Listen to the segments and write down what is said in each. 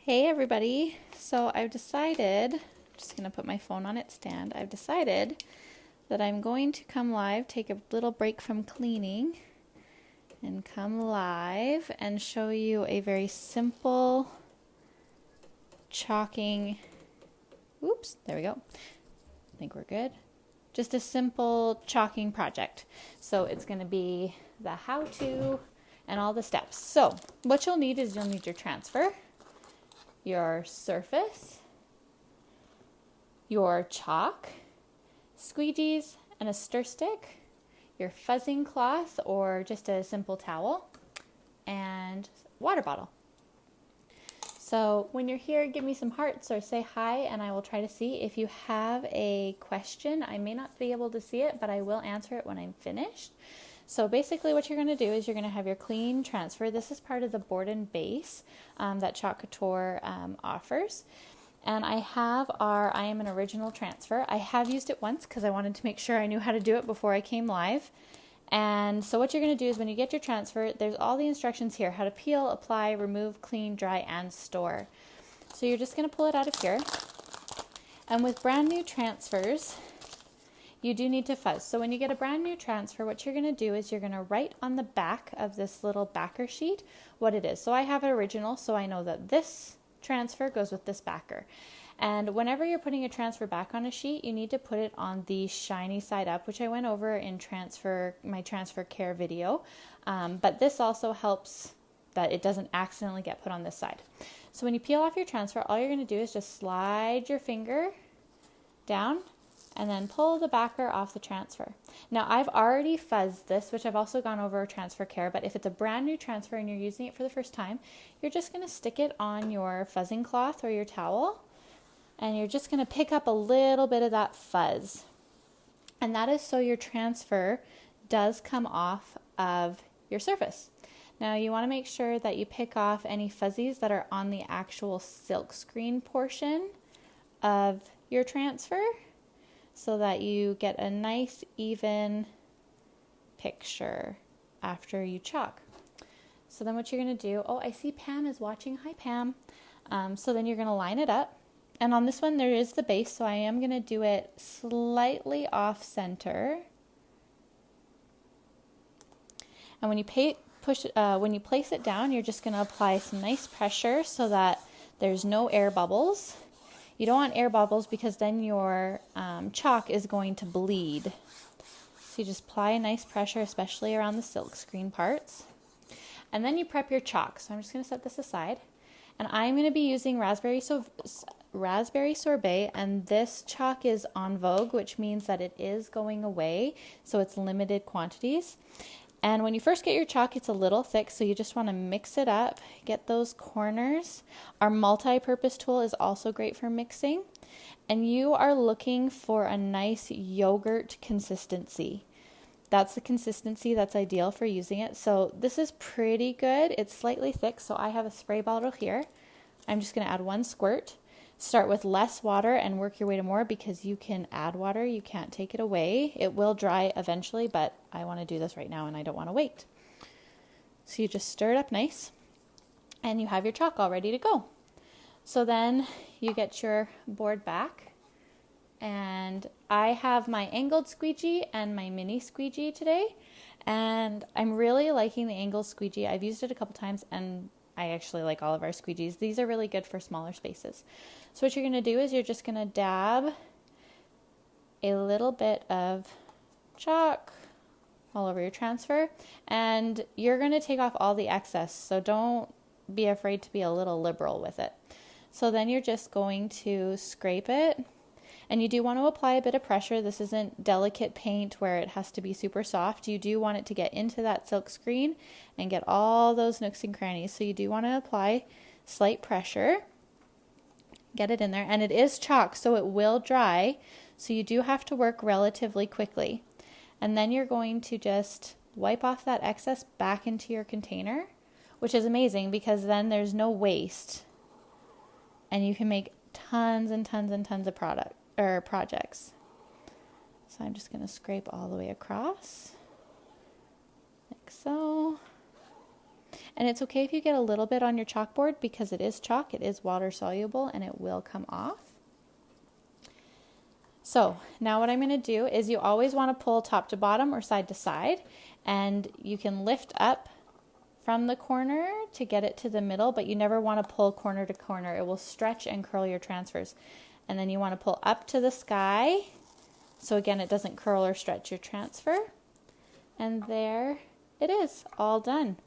Hey everybody, so I've decided, just going to put my phone on its stand, I've decided that I'm going to come live, take a little break from cleaning, and come live and show you a very simple chalking, oops, there we go, I think we're good. Just a simple chalking project. So it's going to be the how-to and all the steps. So what you'll need is you'll need your transfer, your surface, your chalk, squeegees, and a stir stick, your fuzzing cloth or just a simple towel, and water bottle. So when you're here, give me some hearts or say hi and I will try to see. If you have a question, I may not be able to see it, but I will answer it when I'm finished. So basically what you're going to do is you're going to have your clean transfer. This is part of the board and base that COUTURE offers. And I have I am an original transfer. I have used it once because I wanted to make sure I knew how to do it before I came live. And so what you're going to do is when you get your transfer, there's all the instructions here, how to peel, apply, remove, clean, dry, and store. So you're just going to pull it out of here. And with brand new transfers, you do need to fuzz. So when you get a brand new transfer, what you're going to do is you're going to write on the back of this little backer sheet what it is. So I have an original, so I know that this transfer goes with this backer. And whenever you're putting a transfer back on a sheet, you need to put it on the shiny side up, which I went over in my transfer care video. But this also helps that it doesn't accidentally get put on this side. So when you peel off your transfer, all you're going to do is just slide your finger down and then pull the backer off the transfer. Now I've already fuzzed this, which I've also gone over transfer care, but if it's a brand new transfer and you're using it for the first time, you're just going to stick it on your fuzzing cloth or your towel, and you're just going to pick up a little bit of that fuzz. And that is so your transfer does come off of your surface. Now you want to make sure that you pick off any fuzzies that are on the actual silk screen portion of your transfer so that you get a nice even picture after you chalk. So then what you're going to do, oh, I see Pam is watching. Hi, Pam. So then you're going to line it up. And on this one, there is the base, so I am going to do it slightly off center. And when you place it down, you're just going to apply some nice pressure so that there's no air bubbles. You don't want air bubbles because then your chalk is going to bleed. So you just apply a nice pressure, especially around the silk screen parts. And then you prep your chalk. So I'm just going to set this aside. And I'm going to be using raspberry sorbet, and this chalk is en vogue, which means that it is going away, so it's limited quantities. And when you first get your chalk, it's a little thick, so you just want to mix it up, get those corners. Our multi-purpose tool is also great for mixing. And you are looking for a nice yogurt consistency. That's the consistency that's ideal for using it. So this is pretty good. It's slightly thick, so I have a spray bottle here. I'm just going to add 1 squirt. Start with less water and work your way to more because you can add water. You can't take it away. It will dry eventually, but I want to do this right now and I don't want to wait. So you just stir it up nice and you have your chalk all ready to go. So then you get your board back. And I have my angled squeegee and my mini squeegee today, and I'm really liking the angled squeegee. I've used it a couple times and I actually like all of our squeegees. These are really good for smaller spaces. So what you're going to do is you're just going to dab a little bit of chalk all over your transfer, and you're going to take off all the excess, so don't be afraid to be a little liberal with it. So then you're just going to scrape it. And you do want to apply a bit of pressure. This isn't delicate paint where it has to be super soft. You do want it to get into that silk screen and get all those nooks and crannies. So you do want to apply slight pressure. Get it in there. And it is chalk, so it will dry. So you do have to work relatively quickly. And then you're going to just wipe off that excess back into your container, which is amazing because then there's no waste. And you can make tons and tons and tons of projects. So I'm just going to scrape all the way across like so. And it's okay if you get a little bit on your chalkboard because it is chalk, it is water soluble, and it will come off. So now what I'm going to do is you always want to pull top to bottom or side to side, and you can lift up from the corner to get it to the middle, but you never want to pull corner to corner. It will stretch and curl your transfers. And then you want to pull up to the sky, so again it doesn't curl or stretch your transfer. And there it is, all done.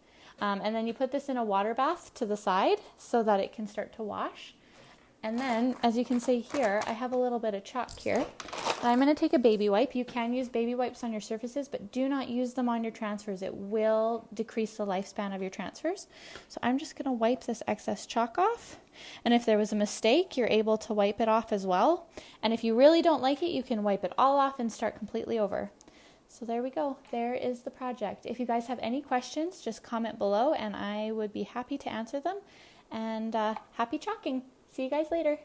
And then you put this in a water bath to the side so that it can start to wash. And then, as you can see here, I have a little bit of chalk here. I'm going to take a baby wipe. You can use baby wipes on your surfaces, but do not use them on your transfers. It will decrease the lifespan of your transfers. So I'm just going to wipe this excess chalk off. And if there was a mistake, you're able to wipe it off as well. And if you really don't like it, you can wipe it all off and start completely over. So there we go. There is the project. If you guys have any questions, just comment below and I would be happy to answer them. And happy chalking. See you guys later.